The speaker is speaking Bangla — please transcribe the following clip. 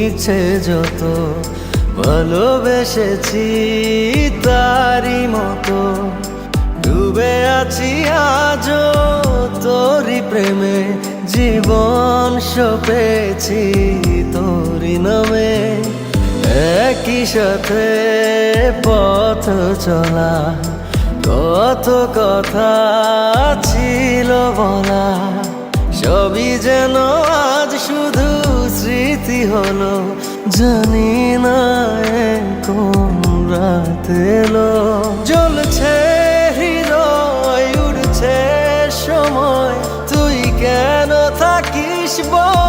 ইচ্ছে যত ভালোবেসেছি তারই মতো ডুবে আছি আজও তোরই প্রেমে জীবন সপেছি তোরই নামে একই সাথে পথ চলা কত কথা ছিল বলা সবই যেন আজ শুধু স্মৃতি হলো জানি না কোন রাত এলো জ্বলছে হৃদয় উড়ছে সময় তুই কেন থাকিস বল